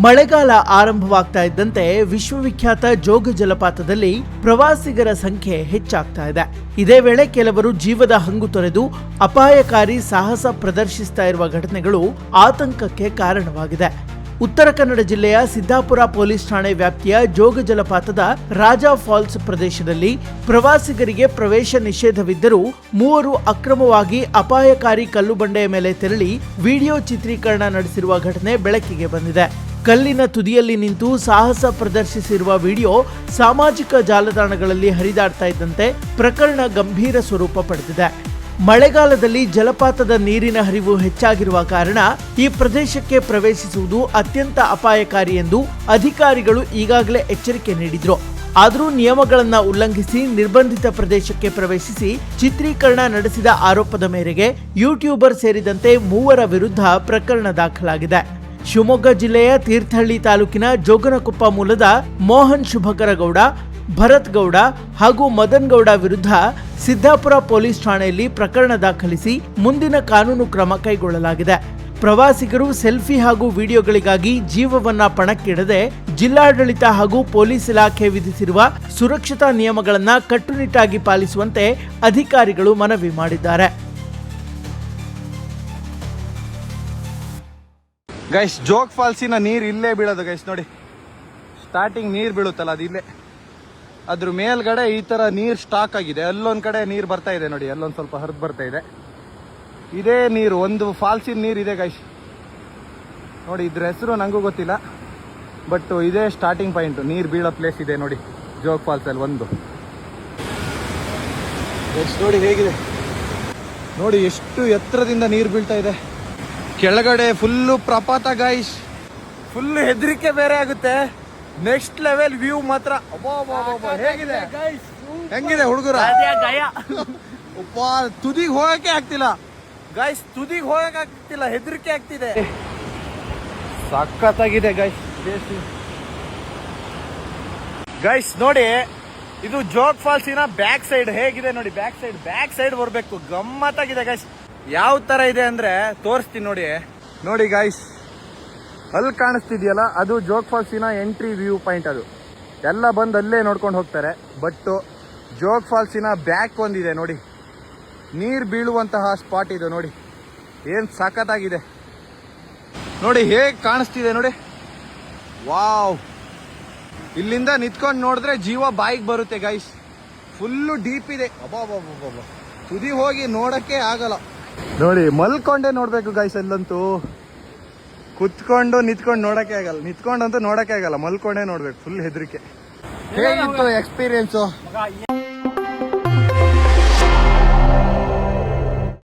ಮಳೆಗಾಲ ಆರಂಭವಾಗ್ತಾ ಇದ್ದಂತೆ ವಿಶ್ವವಿಖ್ಯಾತ ಜೋಗ ಜಲಪಾತದಲ್ಲಿ ಪ್ರವಾಸಿಗರ ಸಂಖ್ಯೆ ಹೆಚ್ಚಾಗ್ತಾ ಇದೆ. ಇದೇ ವೇಳೆ ಕೆಲವರು ಜೀವದ ಹಂಗು ತೊರೆದು ಅಪಾಯಕಾರಿ ಸಾಹಸ ಪ್ರದರ್ಶಿಸ್ತಾ ಇರುವ ಘಟನೆಗಳು ಆತಂಕಕ್ಕೆ ಕಾರಣವಾಗಿದೆ. ಉತ್ತರ ಕನ್ನಡ ಜಿಲ್ಲೆಯ ಸಿದ್ದಾಪುರ ಪೊಲೀಸ್ ಠಾಣೆ ವ್ಯಾಪ್ತಿಯ ಜೋಗ ಜಲಪಾತದ ರಾಜಾ ಫಾಲ್ಸ್ ಪ್ರದೇಶದಲ್ಲಿ ಪ್ರವಾಸಿಗರಿಗೆ ಪ್ರವೇಶ ನಿಷೇಧವಿದ್ದರೂ ಮೂವರು ಅಕ್ರಮವಾಗಿ ಅಪಾಯಕಾರಿ ಕಲ್ಲು ಬಂಡೆಯ ಮೇಲೆ ತೆರಳಿ ವಿಡಿಯೋ ಚಿತ್ರೀಕರಣ ನಡೆಸಿರುವ ಘಟನೆ ಬೆಳಕಿಗೆ ಬಂದಿದೆ. ಕಲ್ಲಿನ ತುದಿಯಲ್ಲಿ ನಿಂತು ಸಾಹಸ ಪ್ರದರ್ಶಿಸಿರುವ ವಿಡಿಯೋ ಸಾಮಾಜಿಕ ಜಾಲತಾಣಗಳಲ್ಲಿ ಹರಿದಾಡ್ತಾ ಇದ್ದಂತೆ ಪ್ರಕರಣ ಗಂಭೀರ ಸ್ವರೂಪ ಪಡೆದಿದೆ. ಮಳೆಗಾಲದಲ್ಲಿ ಜಲಪಾತದ ನೀರಿನ ಹರಿವು ಹೆಚ್ಚಾಗಿರುವ ಕಾರಣ ಈ ಪ್ರದೇಶಕ್ಕೆ ಪ್ರವೇಶಿಸುವುದು ಅತ್ಯಂತ ಅಪಾಯಕಾರಿ ಎಂದು ಅಧಿಕಾರಿಗಳು ಈಗಾಗಲೇ ಎಚ್ಚರಿಕೆ ನೀಡಿದ್ರು. ಆದರೂ ನಿಯಮಗಳನ್ನು ಉಲ್ಲಂಘಿಸಿ ನಿರ್ಬಂಧಿತ ಪ್ರದೇಶಕ್ಕೆ ಪ್ರವೇಶಿಸಿ ಚಿತ್ರೀಕರಣ ನಡೆಸಿದ ಆರೋಪದ ಮೇರೆಗೆ ಯೂಟ್ಯೂಬರ್ ಸೇರಿದಂತೆ ಮೂವರ ವಿರುದ್ಧ ಪ್ರಕರಣ ದಾಖಲಾಗಿದೆ. ಶಿವಮೊಗ್ಗ ಜಿಲ್ಲೆಯ ತೀರ್ಥಹಳ್ಳಿ ತಾಲೂಕಿನ ಜೋಗನಕೊಪ್ಪ ಮೂಲದ ಮೋಹನ್ ಶುಭಕರಗೌಡ, ಭರತ್ ಗೌಡ ಹಾಗೂ ಮದನ್ ಗೌಡ ವಿರುದ್ಧ ಸಿದ್ದಾಪುರ ಪೊಲೀಸ್ ಠಾಣೆಯಲ್ಲಿ ಪ್ರಕರಣ ದಾಖಲಿಸಿ ಮುಂದಿನ ಕಾನೂನು ಕ್ರಮ ಕೈಗೊಳ್ಳಲಾಗಿದೆ. ಪ್ರವಾಸಿಗರು ಸೆಲ್ಫಿ ಹಾಗೂ ವಿಡಿಯೋಗಳಿಗಾಗಿ ಜೀವವನ್ನ ಪಣಕ್ಕಿಡದೆ ಜಿಲ್ಲಾಡಳಿತ ಹಾಗೂ ಪೊಲೀಸ್ ಇಲಾಖೆ ವಿಧಿಸಿರುವ ಸುರಕ್ಷತಾ ನಿಯಮಗಳನ್ನು ಕಟ್ಟುನಿಟ್ಟಾಗಿ ಪಾಲಿಸುವಂತೆ ಅಧಿಕಾರಿಗಳು ಮನವಿ ಮಾಡಿದ್ದಾರೆ. ಗೈಸ್, ಜೋಗ್ ಫಾಲ್ಸಿನ ನೀರು ಇಲ್ಲೇ ಬೀಳೋದು ಗೈಸ್. ನೋಡಿ, ಸ್ಟಾರ್ಟಿಂಗ್ ನೀರು ಬೀಳುತ್ತಲ್ಲ ಅದು ಇಲ್ಲೇ. ಅದ್ರ ಮೇಲ್ಗಡೆ ಈ ತರ ನೀರು ಸ್ಟಾಕ್ ಆಗಿದೆ. ಅಲ್ಲೊಂದ್ ಕಡೆ ನೀರು ಬರ್ತಾ ಇದೆ ನೋಡಿ, ಅಲ್ಲೊಂದು ಸ್ವಲ್ಪ ಹರಿದು ಬರ್ತಾ ಇದೆ. ಇದೇ ನೀರು, ಒಂದು ಫಾಲ್ಸಿನ ನೀರು ಇದೆ ಗೈಸ್. ನೋಡಿ, ಇದ್ರ ಹೆಸರು ನಂಗೂ ಗೊತ್ತಿಲ್ಲ, ಬಟ್ ಇದೇ ಸ್ಟಾರ್ಟಿಂಗ್ ಪಾಯಿಂಟ್. ನೀರು ಬೀಳೋ ಪ್ಲೇಸ್ ಇದೆ ನೋಡಿ, ಜೋಗ್ ಫಾಲ್ಸ್ ಅಲ್ಲಿ ಒಂದು. ನೋಡಿ ಹೇಗಿದೆ, ನೋಡಿ ಎಷ್ಟು ಎತ್ತರದಿಂದ ನೀರು ಬೀಳ್ತಾ ಇದೆ. ಕೆಳಗಡೆ ಫುಲ್ಲು ಪ್ರಪಾತ ಗೈಸ್, ಫುಲ್ ಹೆದರಿಕೆ ಬೇರೆ ಆಗುತ್ತೆ. ನೆಕ್ಸ್ಟ್ ಲೆವೆಲ್ ವ್ಯೂ ಮಾತ್ರ. ಹೇಗಿದೆ ಹೆಂಗಿದೆ ಹುಡುಗರ? ತುದಿಗೆ ಹೋಗಕ್ಕೆ ಆಗ್ತಿಲ್ಲ ಗೈಸ್, ತುದಿಗೆ ಹೋಗಕ್ಕೆ ಆಗ್ತಿಲ್ಲ, ಹೆದರಿಕೆ ಆಗ್ತಿದೆ. ಸಖತ್ತಾಗಿದೆ ಗೈಸ್. ಗೈಸ್ ನೋಡಿ, ಇದು ಜೋಗ್ ಫಾಲ್ಸಿನ ಬ್ಯಾಕ್ ಸೈಡ್ ಹೇಗಿದೆ ನೋಡಿ. ಬ್ಯಾಕ್ ಸೈಡ್ ಬರ್ಬೇಕು, ಗಮ್ಮತ್ತಾಗಿದೆ ಗೈಸ್. ಯಾವ ತರ ಇದೆ ಅಂದ್ರೆ ತೋರಿಸ್ತೀನಿ ನೋಡಿ. ನೋಡಿ ಗೈಸ್, ಅಲ್ಲಿ ಕಾಣಿಸ್ತಿದ್ಯಲ್ಲ, ಅದು ಜೋಗ್ ಫಾಲ್ಸಿನ ಎಂಟ್ರಿ ವ್ಯೂ ಪಾಯಿಂಟ್. ಅದು ಎಲ್ಲ ಬಂದು ಅಲ್ಲೇ ನೋಡ್ಕೊಂಡು ಹೋಗ್ತಾರೆ. ಬಟ್ ಜೋಗ್ ಫಾಲ್ಸಿನ ಬ್ಯಾಕ್ ಒಂದಿದೆ ನೋಡಿ, ನೀರು ಬೀಳುವಂತಹ ಸ್ಪಾಟ್ ಇದು. ನೋಡಿ ಏನ್ ಸಖತ್ತಾಗಿದೆ, ನೋಡಿ ಹೇಗೆ ಕಾಣಿಸ್ತಿದೆ ನೋಡಿ. ವಾವ್, ಇಲ್ಲಿಂದ ನಿಂತ್ಕೊಂಡು ನೋಡಿದ್ರೆ ಜೀವ ಬಾಯಿಗೆ ಬರುತ್ತೆ ಗೈಸ್. ಫುಲ್ಲು ಡೀಪ್ ಇದೆ. ಅಬ್ಬಾ, ತುದಿ ಹೋಗಿ ನೋಡಕ್ಕೆ ಆಗಲ್ಲ ನೋಡಿ. ಮಲ್ಕೊಂಡೇ ನೋಡ್ಬೇಕು ಗೈಸ್. ಅಲ್ಲಂತೂ ಕುತ್ಕೊಂಡು ನಿಂತ್ಕೊಂಡು ನೋಡಕ್ಕೆ ಆಗಲ್ಲ, ನಿಂತ್ಕೊಂಡಂತೂ ನೋಡಕ್ಕೆ ಆಗಲ್ಲ, ಮಲ್ಕೊಂಡೇ ನೋಡ್ಬೇಕು. ಫುಲ್ ಹೆದರಿಕೆ. ಹೇಗಿತ್ತು ಎಕ್ಸ್ಪೀರಿಯನ್ಸು?